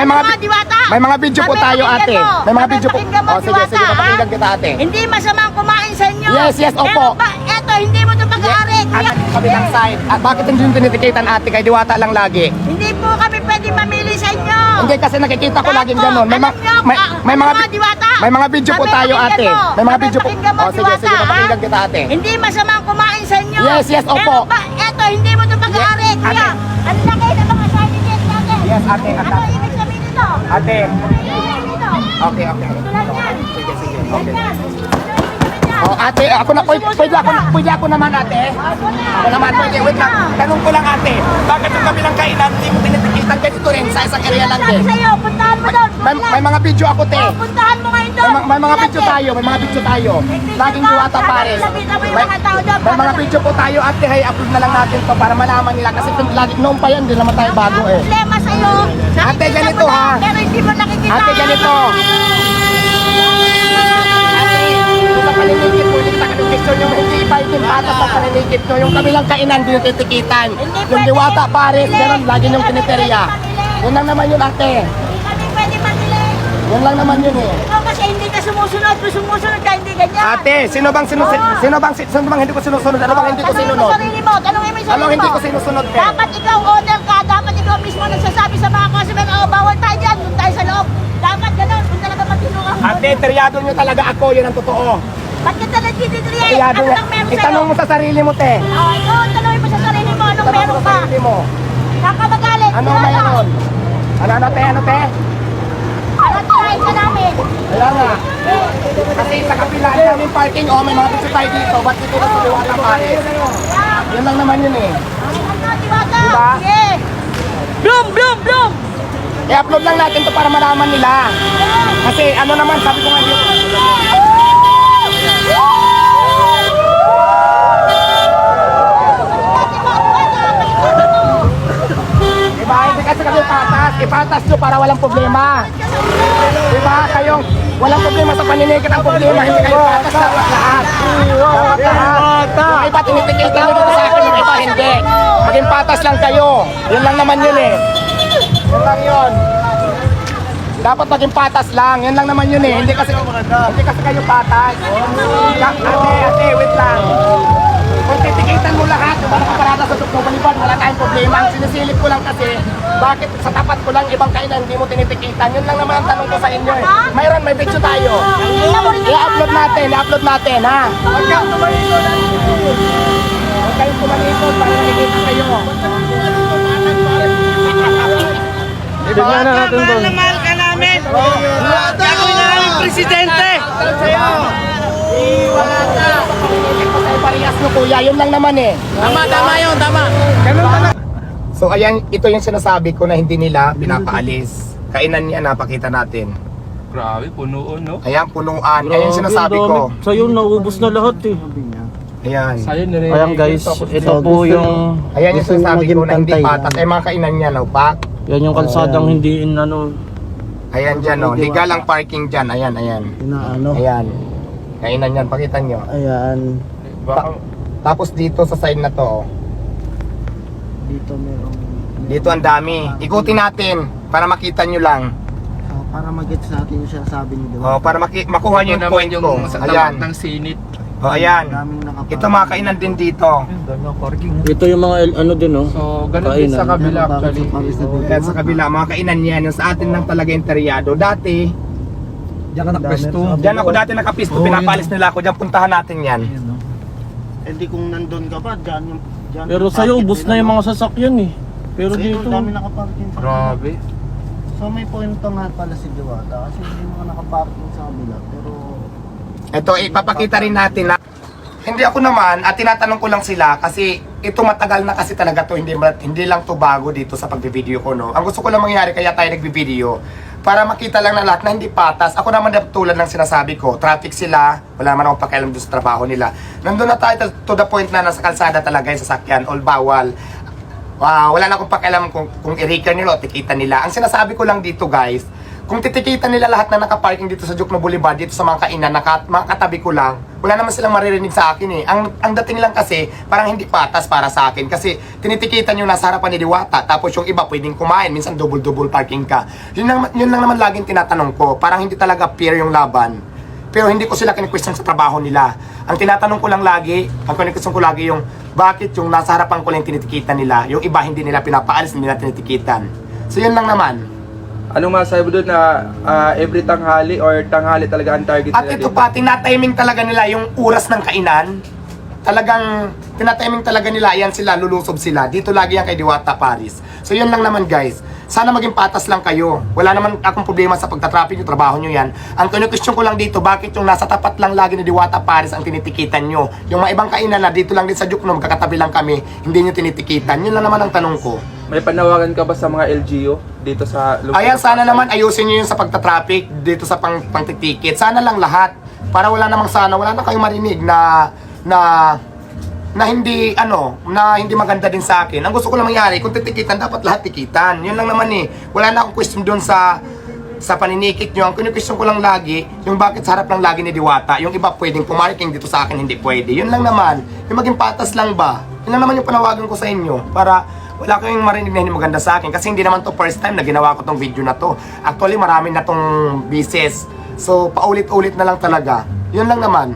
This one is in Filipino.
may mga video po tayo, ate. May mga video po. Oh, sige, papakinggan kita, ate. Hindi masamang kumain sa inyo. Yes, opo. Eto, hindi mo ito pag-aari. At kabilang side. At bakit hindi yung tinitikitan, ate? Kay Diwata lang lagi. Hindi po kami pwede mamili sa inyo. Hindi kasi nakikita ko laging ganun. May mga video po tayo, ate. May mga video po. Oh, sige, papakinggan kita, ate. Hindi masamang kumain sa inyo. Yes, opo. Eto, hindi mo ito pag-aari. Kaya, ang laki na mga certificate natin. Yes, ate. Ano ibig sabihin nito? Ate. Ano ibig sabihin nito? Okay. Tulad yan. Sige. Yan. Okay. Ano ibig sabihin yan? Oh, ate, pwede ako naman, ate. Ako naman, pwede. Wait lang. Tanong ko lang, ate. Bakit yung kabilang kainan, hindi mo tinitikitan ganito rin sa isang area lang, Sabi te? sa'yo, puntahan mo doon. May mga video ako, te. Puntahan mo ngayon doon. May mga video tayo. Laging Diwata Pares. May mga video po tayo, ate. Hay, upload na lang natin to para malaman nila. Kasi lagi noon pa yan, hindi naman tayo bago eh. Problema sa'yo. Ate, ganito, ha? Pero hindi mo nakikita. Ate, ganito. Sa paninikit mo, ulit na kanong yung hindi pa yung patas sa paninikit nyo. Yung kabilang kainan, hindi yung titikitan. Yung Diwata Pares, gano'n, lagi yung kiniteriya. Yun lang naman yun, ate. Hindi kami pwede mamili. Yun lang naman yun eh. Ikaw kasi hindi ka sumusunod. Kung sumusunod ka, hindi ganyan. Ate, sino bang hindi ko sinusunod? Ano bang hindi ko Tanungin mo sinunod? sarili mo. Tanungin mo yung sarili Anong mo. hindi ko sinusunod, te? Dapat ikaw owner ka. Dapat ikaw mismo nagsasabi sa mga customer, oh, bawal tayo dyan. Doon tayo sa loob. Dapat ganun. Kung talaga matinungan mo. Ate, teryado nyo talaga ako, yun ang totoo. Ba't ka talaga tititriay? Teryado Ano nyo. lang meron sa'yo? Itanong mo sa sarili mo, te. Oh, ikaw, tanungin mo sa sarili mo. Anong Itanong meron mo sa ka? sarili mo. Nakamagalit. Anong mayroon? Ano, te? Ano tirahin ka namin? Kaya nga. Kasi sa kapila, ang daming parking, oh, may mga gusto tayo dito. Ba't dito na sa Diwata Pares? Yun lang naman yun eh. Ano, Diwata? Diba? Sige. Bloom! I-upload lang natin to para malaman nila. Kasi ano naman, sabi ko nga dito. Diba? Hindi kasi kami patas. Ipatas nyo para walang problema. Diba? Kayong walang problema sa paninikit ang problema. Hindi kayo patas dapat lahat. Dapat lahat. Yung iba tinitikitan nyo dito sa akin, yung iba hindi. Maging patas lang kayo. Yun lang naman yun eh. Yun lang yun. Dapat maging patas lang. Yun lang naman yun eh. Hindi kasi kayo patas. Ate, wait lang. Kung titikitan mo lahat, yung mga kaparada sa Tukno Balibad, wala tayong problema. Ang sinisilip ko lang kasi, bakit sa tapat ko lang ibang kainan hindi mo tinitikitan? Yun lang naman ang tanong ko sa inyo eh. Mayroon, may video tayo. I-upload natin, ha? Huwag kayong tumalikod para nakikita kayo. Tingnan na natin doon. Mahal ka namin! Gagawin na namin presidente! Wala na. Parehas mo, kuya. Yun lang naman eh. Tama yun, tama! So ayan, ito yung sinasabi ko na hindi nila pinapaalis. Kainan niya, napakita natin. Grabe, punuon, no? Ayan, punuan. Ayan yung sinasabi ko. Sa'yo, naubos na lahat eh. Ayan. Ayan guys, ito po yung... Ayan yung sinasabi ko na hindi patas. Ay mga kainan niya, no? Pak. Yan yung kalsadang hindi ano... Ayan dyan, no? Legal ang parking dyan. Ayan. Inaano? Ayan. Kainan yan, pakita nyo. Ayan. Tapos dito sa side na to, oh. Dito meron. Dito ang dami. Ikutin natin para makita nyo lang. Para mag-get sa atin yung sinasabi niyo, di Oh, ba? para makuha nyo yung point ko. Ayan. ng sinit. Oh, ayan. Daming nakapark. Ito mga kainan din dito. Ito yung mga ano din, no? So, ganun din sa kabila actually. Yan sa kabila, mga kainan yan. Yung sa atin lang talaga interyado. Dati, Diyan ka nakapesto. diyan ako dati nakapisto. Pinapalis nila ako. Diyan puntahan natin yan. Hindi kung nandun ka pa, diyan yung... Diyan Pero yung sa'yo, parking ubos na nila. yung mga sasakyan eh. Pero Sa'yo, dito... dami nakaparking sa Grabe. So may punto nga pala si Diwata kasi hindi mga nakaparking sa kabila. Pero Ito, ipapakita rin natin na hindi ako naman, at tinatanong ko lang sila kasi ito matagal na kasi talaga to, hindi lang to bago dito sa pagbibideo ko, no. Ang gusto ko lang mangyari kaya tayo nagbibideo para makita lang na lahat na hindi patas. Ako naman tulad ng sinasabi ko, traffic sila, wala man akong pakialam doon sa trabaho nila. Nandun na tayo to the point na nasa kalsada talaga yung sasakyan, all bawal. Wala na akong pakialam kung i-raker nila o tikita nila. Ang sinasabi ko lang dito guys, kung titikita nila lahat na nakaparking dito sa Jukno Boulevard, dito sa mga kainan, mga katabi ko lang, wala naman silang maririnig sa akin eh. Ang dating lang kasi, parang hindi patas para sa akin. Kasi tinitikitan yung nasa harapan ni Diwata, tapos yung iba pwedeng kumain, minsan double-double parking ka. Yun lang naman laging tinatanong ko, parang hindi talaga fair yung laban. Pero hindi ko sila kini-question sa trabaho nila. Ang tinatanong ko lang lagi, ang kini-question ko lagi yung, bakit yung nasa harapan ko lang tinitikitan nila, yung iba hindi nila pinapaalis, hindi nila tinitikitan. So yun lang naman. Anong masasabi mo doon na every tanghali or tanghali talaga ang target At nila ito dito? pa, tinatiming talaga nila yung oras ng kainan. Talagang tinatiming talaga nila, yan sila, lulusob sila. Dito lagi yan kay Diwata Paris. So yun lang naman guys. Sana maging patas lang kayo. Wala naman akong problema sa pagtatraffic yung trabaho nyo yan. Ang question ko lang dito, bakit yung nasa tapat lang lagi ni Diwata Paris ang tinitikitan nyo? Yung mga ibang kainan na dito lang din sa Jukno, magkakatabi lang kami, hindi nyo tinitikitan. Yun lang naman ang tanong ko. May panawagan ka ba sa mga LGU dito sa lugar? Ayan, sana naman ayusin nyo yun sa pagta-traffic dito sa pangtitikit. Sana lang lahat. Para wala namang wala na kayong marinig na hindi maganda din sa akin. Ang gusto ko lang mangyari, kung titikitan, dapat lahat tikitan. Yun lang naman eh. Wala na akong question doon sa paninikit nyo. Ang question ko lang lagi, yung bakit sa harap lang lagi ni Diwata, yung iba pwedeng pumarking dito sa akin, hindi pwede. Yun lang naman. Yung maging patas lang ba? Yun lang naman yung panawagan ko sa inyo. Para wala kayong marinig na hindi maganda sa akin. Kasi hindi naman to first time na ginawa ko tong video na to. Actually, marami na tong bises. So, paulit-ulit na lang talaga. Yun lang naman.